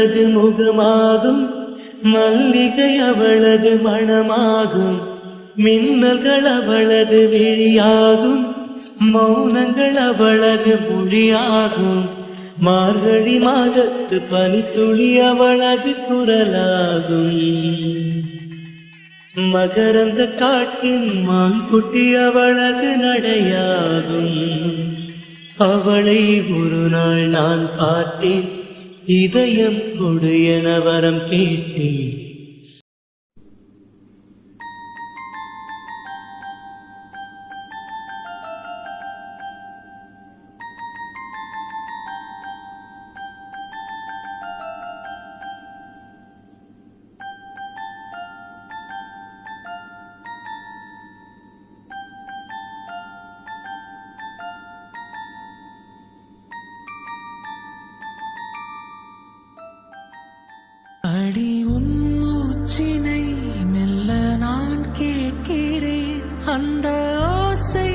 முகமாகும் மல்லிகை அவளது மணமாகும் மின்னல்கள் அவளது விழியாகும் மௌனங்கள் அவளது மொழியாகும் மார்கழி மாதத்து பனித்துளி அவளது குரலாகும் மகரந்த காட்டின் மான்குட்டி அவளது நடையாகும் அவளை ஒரு நாள் நான் பார்த்தேன் இதயம் கொடு என வரம் கேட்டேன் அடி உன் மூச்சினை மெல்ல நான் கேட்கிறேன் அந்த ஆசை